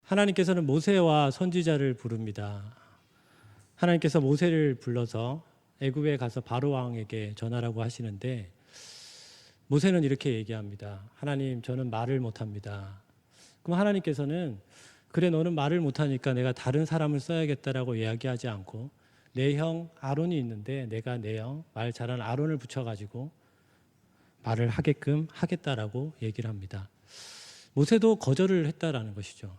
하나님께서는 모세와 선지자를 부릅니다. 하나님께서 모세를 불러서 애굽에 가서 바로 왕에게 전하라고 하시는데 모세는 이렇게 얘기합니다. 하나님, 저는 말을 못합니다. 그럼 하나님께서는 그래, 너는 말을 못하니까 내가 다른 사람을 써야겠다라고 이야기하지 않고 내 형 아론이 있는데 내가 내 형 말 잘하는 아론을 붙여가지고 말을 하게끔 하겠다라고 얘기를 합니다. 모세도 거절을 했다라는 것이죠.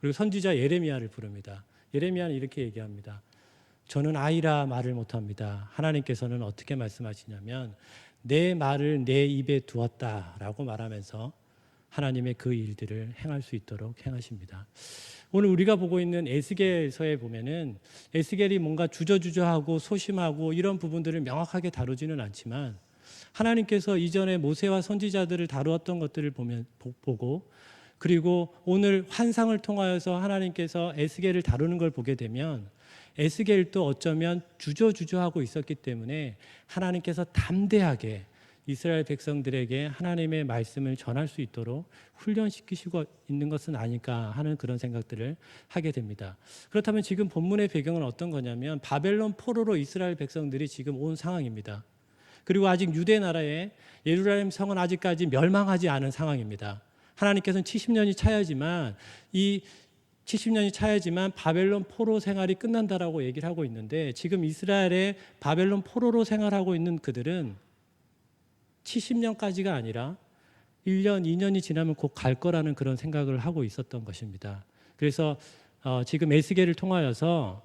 그리고 선지자 예레미야를 부릅니다. 예레미야는 이렇게 얘기합니다. 저는 아이라 말을 못합니다. 하나님께서는 어떻게 말씀하시냐면 내 말을 내 입에 두었다라고 말하면서 하나님의 그 일들을 행할 수 있도록 행하십니다. 오늘 우리가 보고 있는 에스겔서에 보면은 에스겔이 뭔가 주저주저하고 소심하고 이런 부분들을 명확하게 다루지는 않지만 하나님께서 이전에 모세와 선지자들을 다루었던 것들을 보고 그리고 오늘 환상을 통하여서 하나님께서 에스겔을 다루는 걸 보게 되면 에스겔도 어쩌면 주저주저하고 있었기 때문에 하나님께서 담대하게 이스라엘 백성들에게 하나님의 말씀을 전할 수 있도록 훈련시키시고 있는 것은 아닐까 하는 그런 생각들을 하게 됩니다. 그렇다면 지금 본문의 배경은 어떤 거냐면 바벨론 포로로 이스라엘 백성들이 지금 온 상황입니다. 그리고 아직 유대 나라의 예루살렘 성은 아직까지 멸망하지 않은 상황입니다. 하나님께서는 70년이 차야지만 바벨론 포로 생활이 끝난다라고 얘기를 하고 있는데 지금 이스라엘의 바벨론 포로로 생활하고 있는 그들은 70년까지가 아니라 1년, 2년이 지나면 곧 갈 거라는 그런 생각을 하고 있었던 것입니다. 그래서 지금 에스겔을 통하여서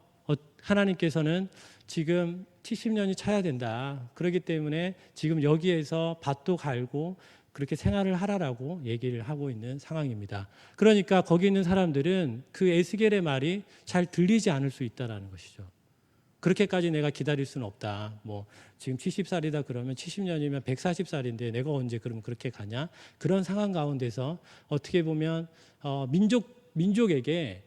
하나님께서는 지금 70년이 차야 된다. 그렇기 때문에 지금 여기에서 밭도 갈고 그렇게 생활을 하라라고 얘기를 하고 있는 상황입니다. 그러니까 거기 있는 사람들은 그 에스겔의 말이 잘 들리지 않을 수 있다는 것이죠. 그렇게까지 내가 기다릴 수는 없다. 뭐 지금 70살이다 그러면 70년이면 140살인데 내가 언제 그러면 그렇게 가냐? 그런 상황 가운데서 어떻게 보면 민족에게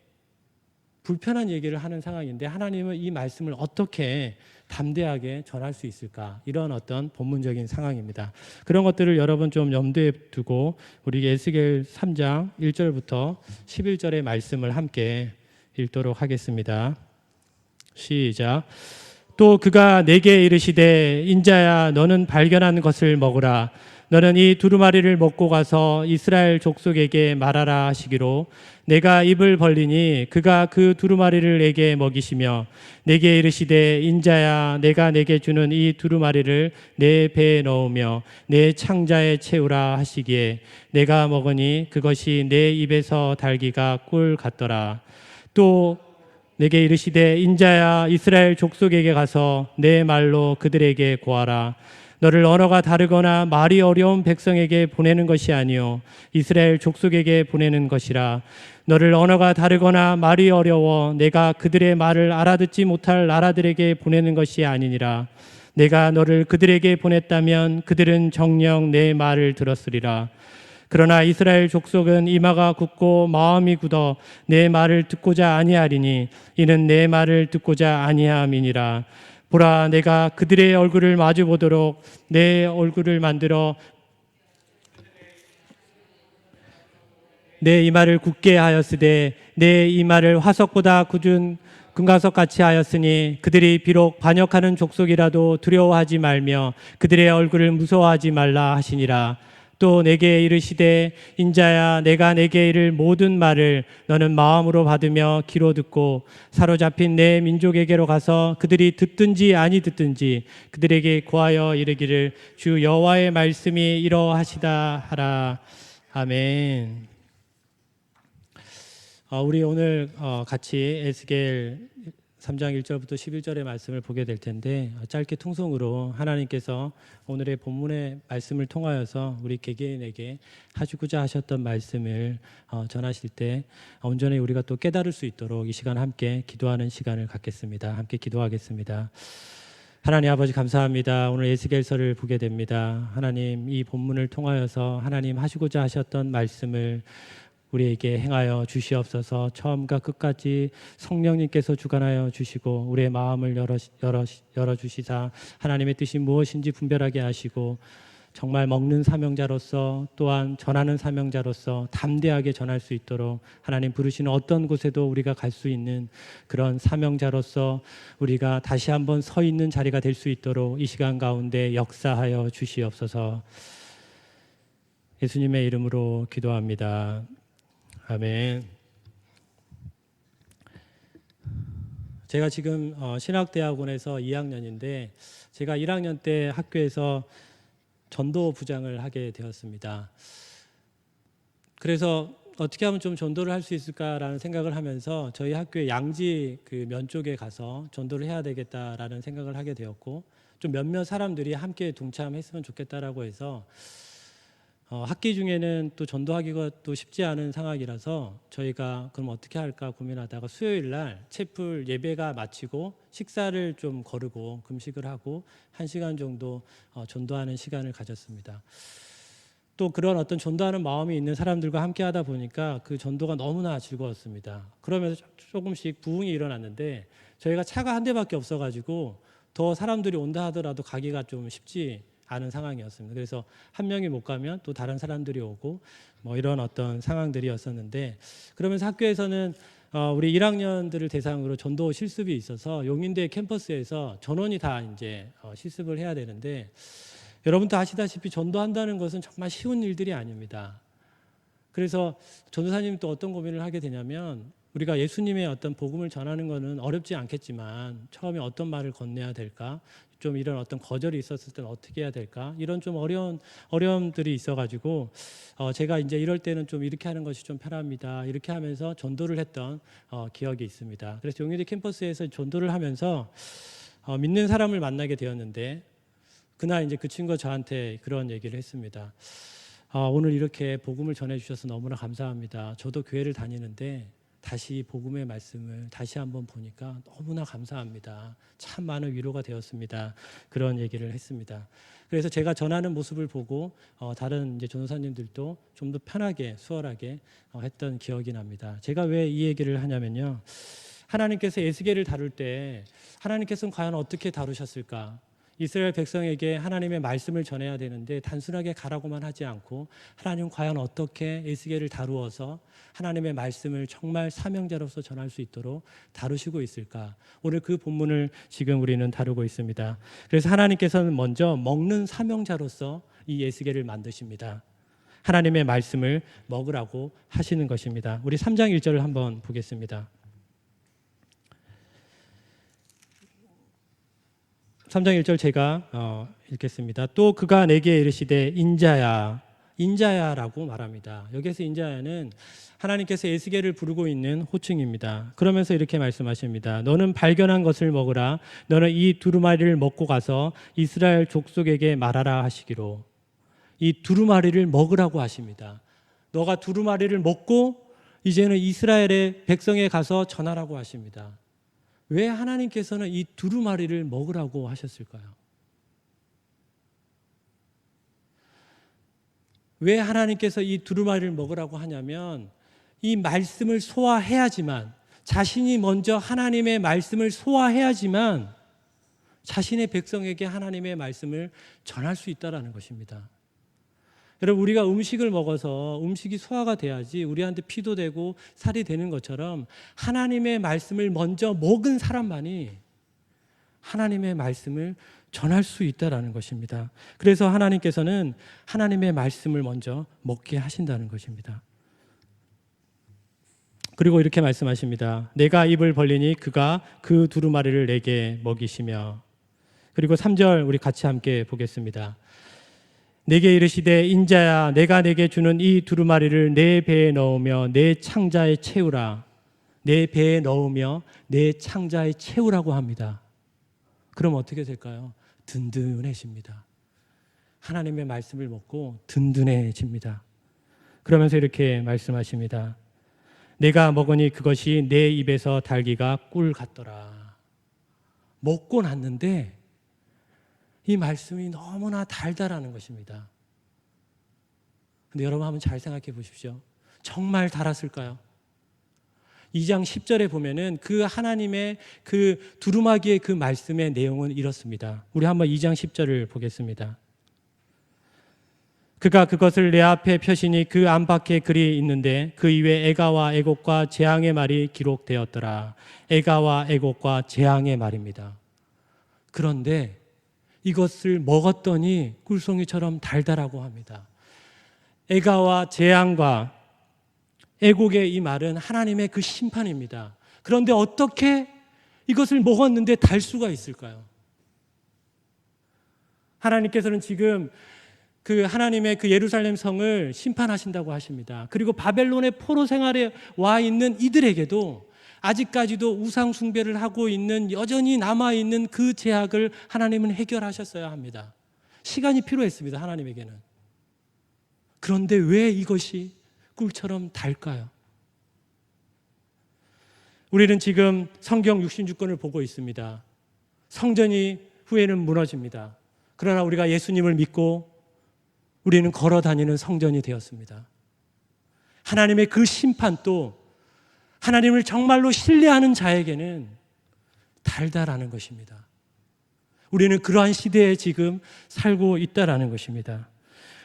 불편한 얘기를 하는 상황인데 하나님은 이 말씀을 어떻게 담대하게 전할 수 있을까? 이런 어떤 본문적인 상황입니다. 그런 것들을 여러분 좀 염두에 두고 우리 에스겔 3장 1절부터 11절의 말씀을 함께 읽도록 하겠습니다. 시작. 또 그가 내게 이르시되 인자야 너는 발견한 것을 먹으라. 너는 이 두루마리를 먹고 가서 이스라엘 족속에게 말하라 하시기로 내가 입을 벌리니 그가 그 두루마리를 내게 먹이시며 내게 이르시되 인자야 내가 내게 주는 이 두루마리를 내 배에 넣으며 내 창자에 채우라 하시기에 내가 먹으니 그것이 내 입에서 달기가 꿀 같더라. 또 내게 이르시되 인자야 이스라엘 족속에게 가서 내 말로 그들에게 고하라. 너를 언어가 다르거나 말이 어려운 백성에게 보내는 것이 아니요 이스라엘 족속에게 보내는 것이라. 너를 언어가 다르거나 말이 어려워 내가 그들의 말을 알아듣지 못할 나라들에게 보내는 것이 아니니라. 내가 너를 그들에게 보냈다면 그들은 정녕 내 말을 들었으리라. 그러나 이스라엘 족속은 이마가 굳고 마음이 굳어 내 말을 듣고자 아니하리니 이는 내 말을 듣고자 아니함이니라. 보라, 내가 그들의 얼굴을 마주 보도록 내 얼굴을 만들어 내 이마를 굳게 하였으되 내 이마를 화석보다 굳은 금강석 같이 하였으니 그들이 비록 반역하는 족속이라도 두려워하지 말며 그들의 얼굴을 무서워하지 말라 하시니라. 또 내게 이르시되 인자야 내가 내게 이를 모든 말을 너는 마음으로 받으며 귀로 듣고 사로잡힌 내 민족에게로 가서 그들이 듣든지 아니 듣든지 그들에게 고하여 이르기를 주 여호와의 말씀이 이러하시다 하라. 아멘. 우리 오늘 같이 에스겔 3장 1절부터 11절의 말씀을 보게 될 텐데 짧게 통성으로 하나님께서 오늘의 본문의 말씀을 통하여서 우리 개개인에게 하시고자 하셨던 말씀을 전하실 때 온전히 우리가 또 깨달을 수 있도록 이 시간 함께 기도하는 시간을 갖겠습니다. 함께 기도하겠습니다. 하나님 아버지 감사합니다. 오늘 에스겔서를 보게 됩니다. 하나님 이 본문을 통하여서 하나님 하시고자 하셨던 말씀을 우리에게 행하여 주시옵소서. 처음과 끝까지 성령님께서 주관하여 주시고 우리의 마음을 열어 주시사 하나님의 뜻이 무엇인지 분별하게 하시고 정말 먹는 사명자로서 또한 전하는 사명자로서 담대하게 전할 수 있도록 하나님 부르시는 어떤 곳에도 우리가 갈 수 있는 그런 사명자로서 우리가 다시 한번 서 있는 자리가 될 수 있도록 이 시간 가운데 역사하여 주시옵소서. 예수님의 이름으로 기도합니다. 아멘. 제가 지금 신학대학원에서 2학년인데 제가 1학년 때 학교에서 전도부장을 하게 되었습니다. 그래서 어떻게 하면 좀 전도를 할 수 있을까라는 생각을 하면서 저희 학교의 양지 그 면 쪽에 가서 전도를 해야 되겠다라는 생각을 하게 되었고, 좀 몇몇 사람들이 함께 동참했으면 좋겠다라고 해서 학기 중에는 또 전도하기가 또 쉽지 않은 상황이라서 저희가 그럼 어떻게 할까 고민하다가 수요일 날 채플 예배가 마치고 식사를 좀 거르고 금식을 하고 1시간 정도 전도하는 시간을 가졌습니다. 또 그런 어떤 전도하는 마음이 있는 사람들과 함께 하다 보니까 그 전도가 너무나 즐거웠습니다. 그러면서 조금씩 부흥이 일어났는데 저희가 차가 한 대밖에 없어가지고 더 사람들이 온다 하더라도 가기가 좀 쉽지 않은 상황이었습니다. 그래서 한 명이 못 가면 또 다른 사람들이 오고 뭐 이런 어떤 상황들이었었는데, 그러면서 학교에서는 우리 1학년들을 대상으로 전도 실습이 있어서 용인대 캠퍼스에서 전원이 다 이제 실습을 해야 되는데, 여러분도 아시다시피 전도한다는 것은 정말 쉬운 일들이 아닙니다. 그래서 전도사님이 또 어떤 고민을 하게 되냐면, 우리가 예수님의 어떤 복음을 전하는 것은 어렵지 않겠지만 처음에 어떤 말을 건네야 될까, 좀 이런 어떤 거절이 있었을 때는 어떻게 해야 될까, 이런 좀 어려움들이 있어가지고 제가 이제 이럴 때는 좀 이렇게 하는 것이 좀 편합니다. 이렇게 하면서 전도를 했던 기억이 있습니다. 그래서 용인대 캠퍼스에서 전도를 하면서 믿는 사람을 만나게 되었는데, 그날 이제 그 친구가 저한테 그런 얘기를 했습니다. 오늘 이렇게 복음을 전해주셔서 너무나 감사합니다. 저도 교회를 다니는데 다시 복음의 말씀을 다시 한번 보니까 너무나 감사합니다. 참 많은 위로가 되었습니다. 그런 얘기를 했습니다. 그래서 제가 전하는 모습을 보고 다른 이제 전도사님들도 좀 더 편하게 수월하게 했던 기억이 납니다. 제가 왜 이 얘기를 하냐면요, 하나님께서 에스겔을 다룰 때 하나님께서는 과연 어떻게 다루셨을까? 이스라엘 백성에게 하나님의 말씀을 전해야 되는데 단순하게 가라고만 하지 않고 하나님은 과연 어떻게 에스겔을 다루어서 하나님의 말씀을 정말 사명자로서 전할 수 있도록 다루시고 있을까? 오늘 그 본문을 지금 우리는 다루고 있습니다. 그래서 하나님께서는 먼저 먹는 사명자로서 이 에스겔을 만드십니다. 하나님의 말씀을 먹으라고 하시는 것입니다. 우리 3장 1절을 한번 보겠습니다. 3장 1절 제가 읽겠습니다. 또 그가 내게 이르시되 인자야라고 말합니다. 여기서 인자야는 하나님께서 에스겔을 부르고 있는 호칭입니다. 그러면서 이렇게 말씀하십니다. 너는 발견한 것을 먹으라. 너는 이 두루마리를 먹고 가서 이스라엘 족속에게 말하라 하시기로. 이 두루마리를 먹으라고 하십니다. 너가 두루마리를 먹고 이제는 이스라엘의 백성에 가서 전하라고 하십니다. 왜 하나님께서는 이 두루마리를 먹으라고 하셨을까요? 왜 하나님께서 이 두루마리를 먹으라고 하냐면, 이 말씀을 소화해야지만, 자신이 먼저 하나님의 말씀을 소화해야지만 자신의 백성에게 하나님의 말씀을 전할 수 있다는 것입니다. 여러분, 우리가 음식을 먹어서 음식이 소화가 돼야지 우리한테 피도 되고 살이 되는 것처럼 하나님의 말씀을 먼저 먹은 사람만이 하나님의 말씀을 전할 수 있다는 것입니다. 그래서 하나님께서는 하나님의 말씀을 먼저 먹게 하신다는 것입니다. 그리고 이렇게 말씀하십니다. 내가 입을 벌리니 그가 그 두루마리를 내게 먹이시며. 그리고 3절 우리 같이 함께 보겠습니다. 내게 이르시되 인자야 내가 내게 주는 이 두루마리를 내 배에 넣으며 내 창자에 채우라. 내 배에 넣으며 내 창자에 채우라고 합니다. 그럼 어떻게 될까요? 든든해집니다. 하나님의 말씀을 먹고 든든해집니다. 그러면서 이렇게 말씀하십니다. 내가 먹으니 그것이 내 입에서 달기가 꿀 같더라. 먹고 났는데 이 말씀이 너무나 달달하는 것입니다. 근데 여러분 한번 잘 생각해 보십시오. 정말 달았을까요? 2장 10절에 보면은 그 하나님의 그 두루마기의 그 말씀의 내용은 이렇습니다. 우리 한번 2장 10절을 보겠습니다. 그가 그것을 내 앞에 펴시니 그 안팎에 글이 있는데 그 이외 애가와 애곡과 재앙의 말이 기록되었더라. 애가와 애곡과 재앙의 말입니다. 그런데 이것을 먹었더니 꿀송이처럼 달달하고 합니다. 애가와 재앙과 애곡의 이 말은 하나님의 그 심판입니다. 그런데 어떻게 이것을 먹었는데 달 수가 있을까요? 하나님께서는 지금 그 하나님의 그 예루살렘 성을 심판하신다고 하십니다. 그리고 바벨론의 포로 생활에 와 있는 이들에게도 아직까지도 우상 숭배를 하고 있는 여전히 남아있는 그 죄악을 하나님은 해결하셨어야 합니다. 시간이 필요했습니다. 하나님에게는. 그런데 왜 이것이 꿀처럼 달까요? 우리는 지금 성경 66권을 보고 있습니다. 성전이 후에는 무너집니다. 그러나 우리가 예수님을 믿고 우리는 걸어 다니는 성전이 되었습니다. 하나님의 그 심판도 하나님을 정말로 신뢰하는 자에게는 달달하는 것입니다. 우리는 그러한 시대에 지금 살고 있다라는 것입니다.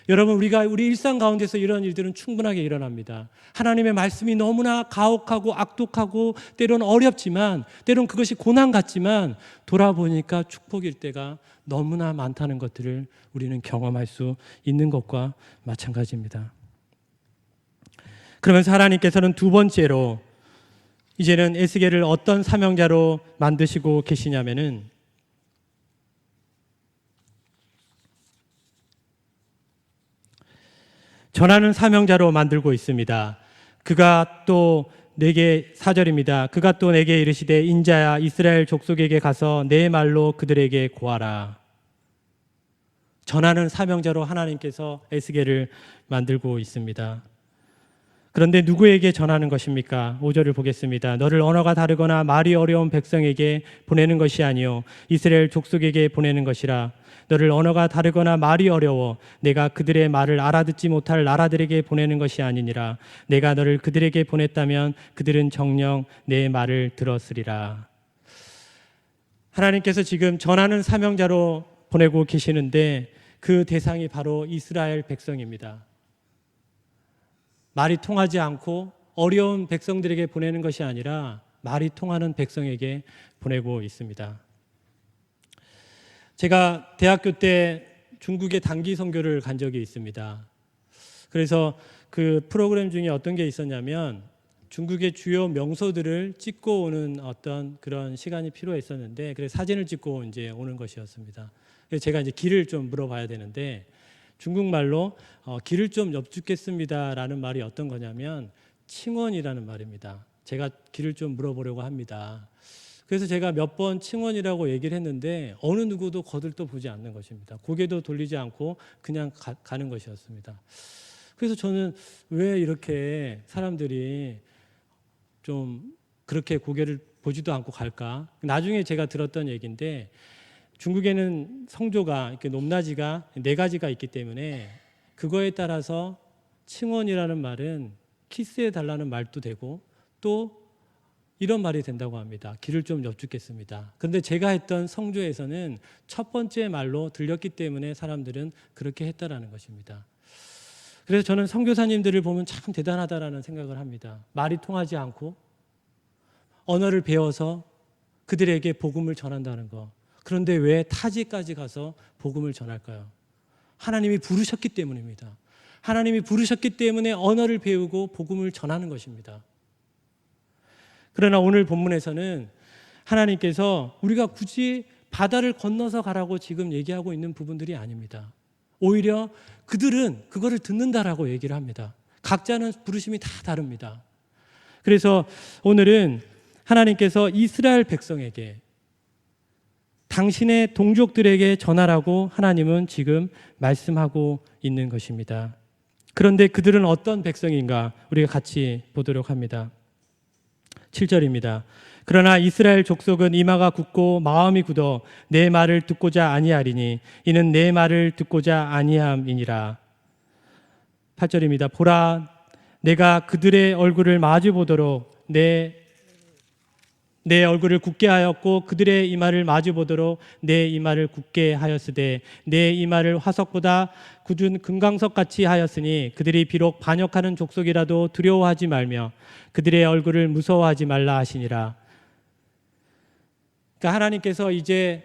여러분, 우리 일상 가운데서 이런 일들은 충분하게 일어납니다. 하나님의 말씀이 너무나 가혹하고 악독하고 때로는 어렵지만, 때로는 그것이 고난 같지만 돌아보니까 축복일 때가 너무나 많다는 것들을 우리는 경험할 수 있는 것과 마찬가지입니다. 그러면서 하나님께서는 두 번째로 이제는 에스겔을 어떤 사명자로 만드시고 계시냐면은 전하는 사명자로 만들고 있습니다. 그가 또 내게 4절입니다. 그가 또 내게 이르시되 인자야 이스라엘 족속에게 가서 내 말로 그들에게 고하라. 전하는 사명자로 하나님께서 에스겔을 만들고 있습니다. 그런데 누구에게 전하는 것입니까? 5절을 보겠습니다. 너를 언어가 다르거나 말이 어려운 백성에게 보내는 것이 아니요 이스라엘 족속에게 보내는 것이라. 너를 언어가 다르거나 말이 어려워 내가 그들의 말을 알아듣지 못할 나라들에게 보내는 것이 아니니라. 내가 너를 그들에게 보냈다면 그들은 정녕 내 말을 들었으리라. 하나님께서 지금 전하는 사명자로 보내고 계시는데 그 대상이 바로 이스라엘 백성입니다. 말이 통하지 않고 어려운 백성들에게 보내는 것이 아니라 말이 통하는 백성에게 보내고 있습니다. 제가 대학교 때 중국에 단기 선교를 간 적이 있습니다. 그래서 그 프로그램 중에 어떤 게 있었냐면 중국의 주요 명소들을 찍고 오는 어떤 그런 시간이 필요했었는데 그래서 사진을 찍고 이제 오는 것이었습니다. 그래서 제가 이제 길을 좀 물어봐야 되는데 중국말로 길을 좀 여쭙겠습니다라는 말이 어떤 거냐면 칭원이라는 말입니다. 제가 길을 좀 물어보려고 합니다. 그래서 제가 몇 번 칭원이라고 얘기를 했는데 어느 누구도 거들떠 보지 않는 것입니다. 고개도 돌리지 않고 그냥 가는 것이었습니다. 그래서 저는 왜 이렇게 사람들이 좀 그렇게 고개를 보지도 않고 갈까? 나중에 제가 들었던 얘기인데 중국에는 성조가 이렇게 높낮이가 4가지가 있기 때문에 그거에 따라서 칭원이라는 말은 키스해 달라는 말도 되고 또 이런 말이 된다고 합니다. 길을 좀 여쭙겠습니다. 그런데 제가 했던 성조에서는 첫 번째 말로 들렸기 때문에 사람들은 그렇게 했다라는 것입니다. 그래서 저는 선교사님들을 보면 참 대단하다라는 생각을 합니다. 말이 통하지 않고 언어를 배워서 그들에게 복음을 전한다는 것. 그런데 왜 타지까지 가서 복음을 전할까요? 하나님이 부르셨기 때문입니다. 하나님이 부르셨기 때문에 언어를 배우고 복음을 전하는 것입니다. 그러나 오늘 본문에서는 하나님께서 우리가 굳이 바다를 건너서 가라고 지금 얘기하고 있는 부분들이 아닙니다. 오히려 그들은 그거를 듣는다라고 얘기를 합니다. 각자는 부르심이 다 다릅니다. 그래서 오늘은 하나님께서 이스라엘 백성에게 당신의 동족들에게 전하라고 하나님은 지금 말씀하고 있는 것입니다. 그런데 그들은 어떤 백성인가 우리가 같이 보도록 합니다. 7절입니다. 그러나 이스라엘 족속은 이마가 굳고 마음이 굳어 내 말을 듣고자 아니하리니 이는 내 말을 듣고자 아니함이니라. 8절입니다. 보라 내가 그들의 얼굴을 마주 보도록 내 내 얼굴을 굳게 하였고 그들의 이마를 마주 보도록 내 이마를 굳게 하였으되 내 이마를 화석보다 굳은 금강석 같이 하였으니 그들이 비록 반역하는 족속이라도 두려워하지 말며 그들의 얼굴을 무서워하지 말라 하시니라. 그러니까 하나님께서 이제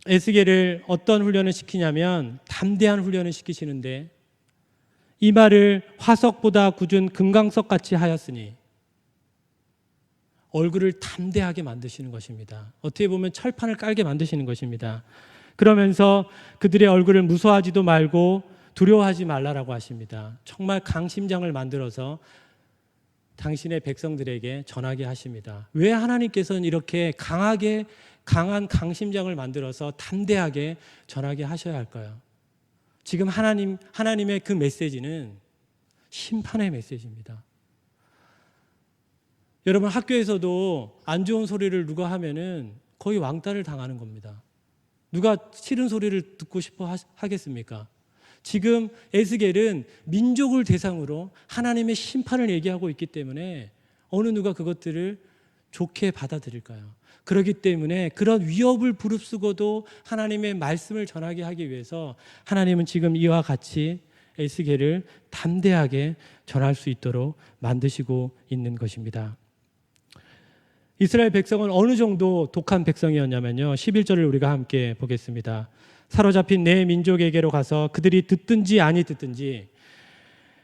에스겔을 어떤 훈련을 시키냐면 담대한 훈련을 시키시는데 이마를 화석보다 굳은 금강석 같이 하였으니 얼굴을 담대하게 만드시는 것입니다. 어떻게 보면 철판을 깔게 만드시는 것입니다. 그러면서 그들의 얼굴을 무서워하지도 말고 두려워하지 말라라고 하십니다. 정말 강심장을 만들어서 당신의 백성들에게 전하게 하십니다. 왜 하나님께서는 이렇게 강한 강심장을 만들어서 담대하게 전하게 하셔야 할까요? 지금 하나님의 그 메시지는 심판의 메시지입니다. 여러분 학교에서도 안 좋은 소리를 누가 하면은 거의 왕따를 당하는 겁니다. 누가 싫은 소리를 듣고 싶어 하겠습니까? 지금 에스겔은 민족을 대상으로 하나님의 심판을 얘기하고 있기 때문에 어느 누가 그것들을 좋게 받아들일까요? 그렇기 때문에 그런 위협을 부릅쓰고도 하나님의 말씀을 전하게 하기 위해서 하나님은 지금 이와 같이 에스겔을 담대하게 전할 수 있도록 만드시고 있는 것입니다. 이스라엘 백성은 어느 정도 독한 백성이었냐면요. 11절을 우리가 함께 보겠습니다. 사로잡힌 내 민족에게로 가서 그들이 듣든지 아니 듣든지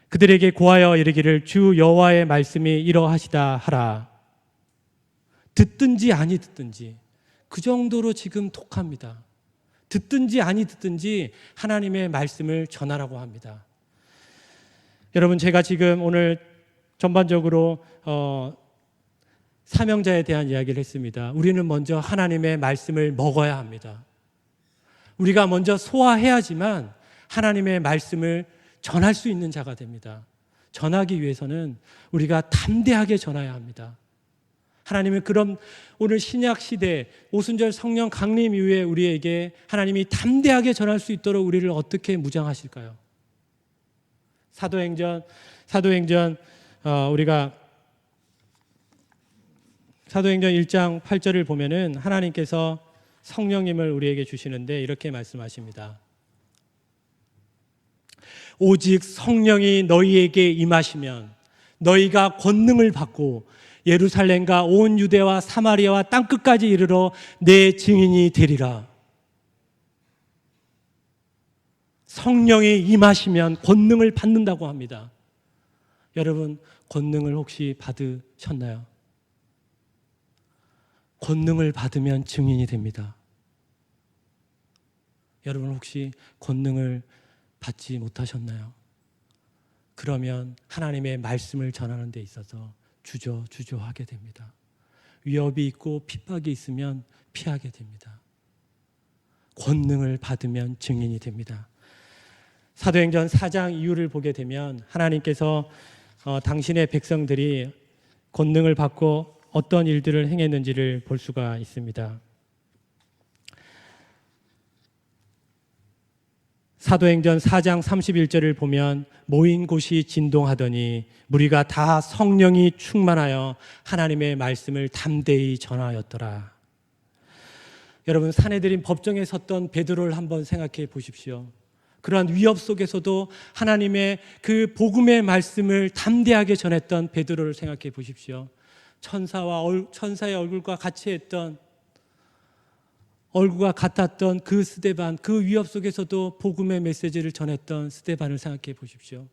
그들에게 고하여 이르기를 주 여호와의 말씀이 이러하시다 하라. 듣든지 아니 듣든지 그 정도로 지금 독합니다. 듣든지 아니 듣든지 하나님의 말씀을 전하라고 합니다. 여러분 제가 지금 오늘 전반적으로 사명자에 대한 이야기를 했습니다. 우리는 먼저 하나님의 말씀을 먹어야 합니다. 우리가 먼저 소화해야지만 하나님의 말씀을 전할 수 있는 자가 됩니다. 전하기 위해서는 우리가 담대하게 전해야 합니다. 하나님은 그럼 오늘 신약 시대 오순절 성령 강림 이후에 우리에게 하나님이 담대하게 전할 수 있도록 우리를 어떻게 무장하실까요? 사도행전 우리가 사도행전 1장 8절을 보면은 하나님께서 성령님을 우리에게 주시는데 이렇게 말씀하십니다. 오직 성령이 너희에게 임하시면 너희가 권능을 받고 예루살렘과 온 유대와 사마리아와 땅끝까지 이르러 내 증인이 되리라. 성령이 임하시면 권능을 받는다고 합니다. 여러분 권능을 혹시 받으셨나요? 권능을 받으면 증인이 됩니다. 여러분 혹시 권능을 받지 못하셨나요? 그러면 하나님의 말씀을 전하는 데 있어서 주저하게 됩니다. 위협이 있고 핍박이 있으면 피하게 됩니다. 권능을 받으면 증인이 됩니다. 사도행전 4장 이후를 보게 되면 하나님께서 당신의 백성들이 권능을 받고 어떤 일들을 행했는지를 볼 수가 있습니다. 사도행전 4장 31절을 보면 모인 곳이 진동하더니 무리가 다 성령이 충만하여 하나님의 말씀을 담대히 전하였더라. 여러분 산헤드린 법정에 섰던 베드로를 한번 생각해 보십시오. 그러한 위협 속에서도 하나님의 그 복음의 말씀을 담대하게 전했던 베드로를 생각해 보십시오. 천사의 얼굴과 같았던 그 스데반, 그 위협 속에서도 복음의 메시지를 전했던 스데반을 생각해 보십시오.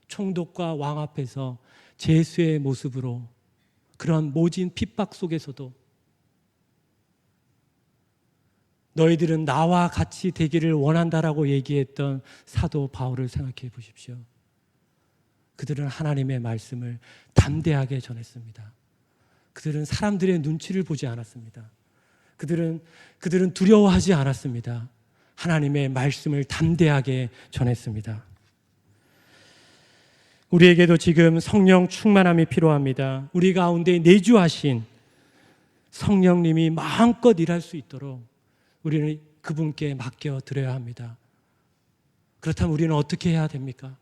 총독과 왕 앞에서 제수의 모습으로 그런 모진 핍박 속에서도 너희들은 나와 같이 되기를 원한다라고 얘기했던 사도 바울을 생각해 보십시오. 그들은 하나님의 말씀을 담대하게 전했습니다. 그들은 사람들의 눈치를 보지 않았습니다. 그들은 두려워하지 않았습니다. 하나님의 말씀을 담대하게 전했습니다. 우리에게도 지금 성령 충만함이 필요합니다. 우리 가운데 내주하신 성령님이 마음껏 일할 수 있도록 우리는 그분께 맡겨드려야 합니다. 그렇다면 우리는 어떻게 해야 됩니까?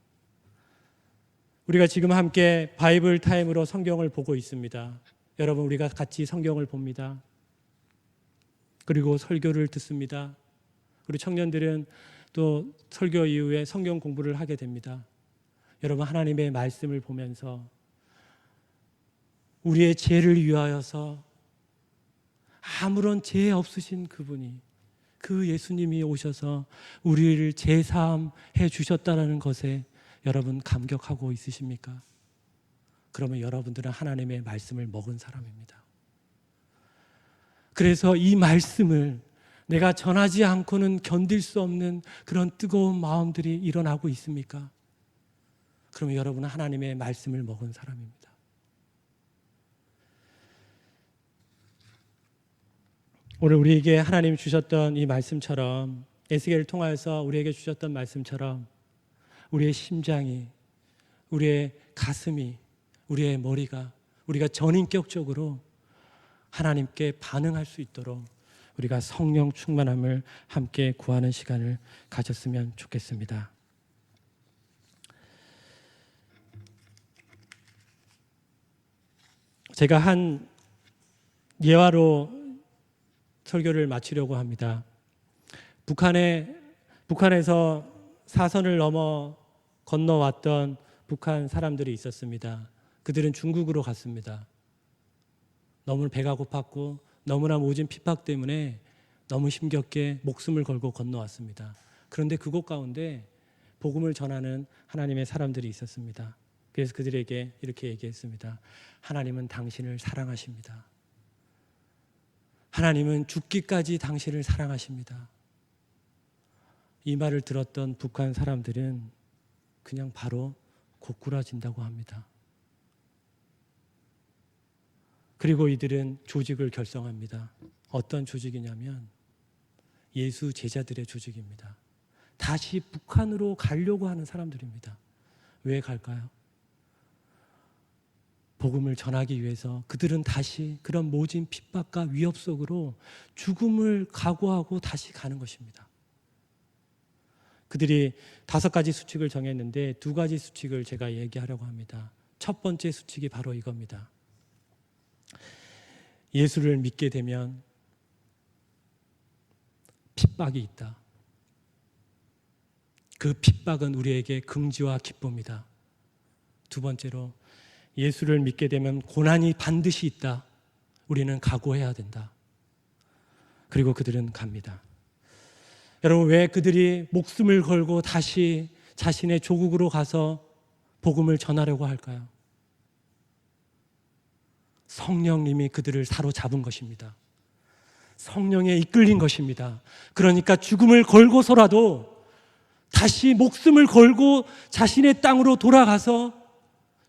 우리가 지금 함께 바이블 타임으로 성경을 보고 있습니다. 여러분, 우리가 같이 성경을 봅니다. 그리고 설교를 듣습니다. 그리고 청년들은 또 설교 이후에 성경 공부를 하게 됩니다. 여러분, 하나님의 말씀을 보면서 우리의 죄를 위하여서 아무런 죄 없으신 그분이, 그 예수님이 오셔서 우리를 제사함해 주셨다는 것에 여러분 감격하고 있으십니까? 그러면 여러분들은 하나님의 말씀을 먹은 사람입니다. 그래서 이 말씀을 내가 전하지 않고는 견딜 수 없는 그런 뜨거운 마음들이 일어나고 있습니까? 그러면 여러분은 하나님의 말씀을 먹은 사람입니다. 오늘 우리에게 하나님 주셨던 이 말씀처럼, 에스겔을 통하여서 우리에게 주셨던 말씀처럼 우리의 심장이, 우리의 가슴이, 우리의 머리가, 우리가 전인격적으로 하나님께 반응할 수 있도록 우리가 성령 충만함을 함께 구하는 시간을 가졌으면 좋겠습니다. 제가 한 예화로 설교를 마치려고 합니다. 북한에서 사선을 건너왔던 북한 사람들이 있었습니다. 그들은 중국으로 갔습니다. 너무 배가 고팠고 너무나 모진 핍박 때문에 너무 힘겹게 목숨을 걸고 건너왔습니다. 그런데 그곳 가운데 복음을 전하는 하나님의 사람들이 있었습니다. 그래서 그들에게 이렇게 얘기했습니다. 하나님은 당신을 사랑하십니다. 하나님은 죽기까지 당신을 사랑하십니다. 이 말을 들었던 북한 사람들은 그냥 바로 고꾸라진다고 합니다. 그리고 이들은 조직을 결성합니다. 어떤 조직이냐면 예수 제자들의 조직입니다. 다시 북한으로 가려고 하는 사람들입니다. 왜 갈까요? 복음을 전하기 위해서 그들은 다시 그런 모진 핍박과 위협 속으로 죽음을 각오하고 다시 가는 것입니다. 그들이 5가지 수칙을 정했는데 2가지 수칙을 제가 얘기하려고 합니다. 첫 번째 수칙이 바로 이겁니다. 예수를 믿게 되면 핍박이 있다. 그 핍박은 우리에게 긍지와 기쁨이다. 2번째로 예수를 믿게 되면 고난이 반드시 있다. 우리는 각오해야 된다. 그리고 그들은 갑니다. 여러분, 왜 그들이 목숨을 걸고 다시 자신의 조국으로 가서 복음을 전하려고 할까요? 성령님이 그들을 사로잡은 것입니다. 성령에 이끌린 것입니다. 그러니까 죽음을 걸고서라도 다시 목숨을 걸고 자신의 땅으로 돌아가서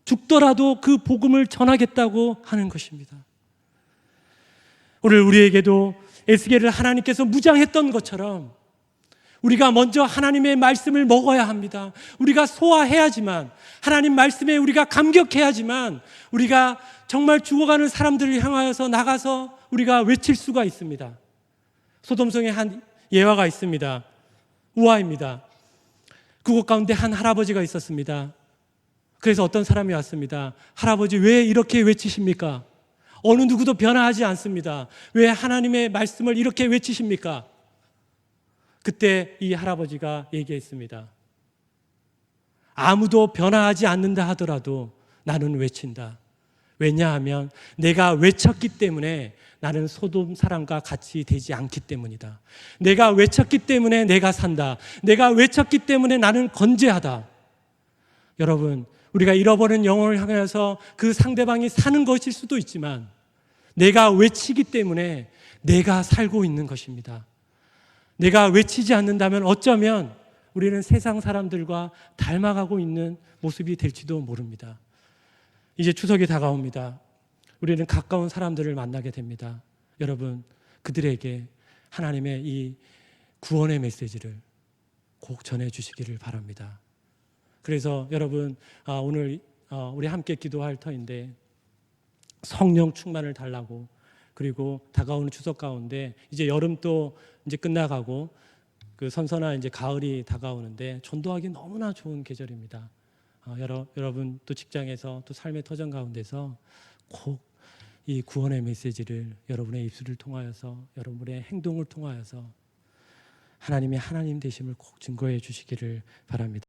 죽더라도 그 복음을 전하겠다고 하는 것입니다. 오늘 우리에게도 에스겔을 하나님께서 무장했던 것처럼 우리가 먼저 하나님의 말씀을 먹어야 합니다. 우리가 소화해야지만, 하나님 말씀에 우리가 감격해야지만 우리가 정말 죽어가는 사람들을 향하여서 나가서 우리가 외칠 수가 있습니다. 소돔성에 한 예화가 있습니다. 우화입니다. 그곳 가운데 한 할아버지가 있었습니다. 그래서 어떤 사람이 왔습니다. 할아버지, 왜 이렇게 외치십니까? 어느 누구도 변화하지 않습니다. 왜 하나님의 말씀을 이렇게 외치십니까? 그때 이 할아버지가 얘기했습니다. 아무도 변화하지 않는다 하더라도 나는 외친다. 왜냐하면 내가 외쳤기 때문에 나는 소돔 사람과 같이 되지 않기 때문이다. 내가 외쳤기 때문에 내가 산다. 내가 외쳤기 때문에 나는 건재하다. 여러분, 우리가 잃어버린 영혼을 향해서 그 상대방이 사는 것일 수도 있지만 내가 외치기 때문에 내가 살고 있는 것입니다. 내가 외치지 않는다면 어쩌면 우리는 세상 사람들과 닮아가고 있는 모습이 될지도 모릅니다. 이제 추석이 다가옵니다. 우리는 가까운 사람들을 만나게 됩니다. 여러분, 그들에게 하나님의 이 구원의 메시지를 꼭 전해주시기를 바랍니다. 그래서 여러분, 오늘 우리 함께 기도할 터인데 성령 충만을 달라고, 그리고 다가오는 추석 가운데 이제 여름도 이제 끝나가고 그 선선한 이제 가을이 다가오는데 전도하기 너무나 좋은 계절입니다. 여러분 또 직장에서 또 삶의 터전 가운데서 꼭 이 구원의 메시지를 여러분의 입술을 통하여서 여러분의 행동을 통하여서 하나님이 하나님 되심을 꼭 증거해 주시기를 바랍니다.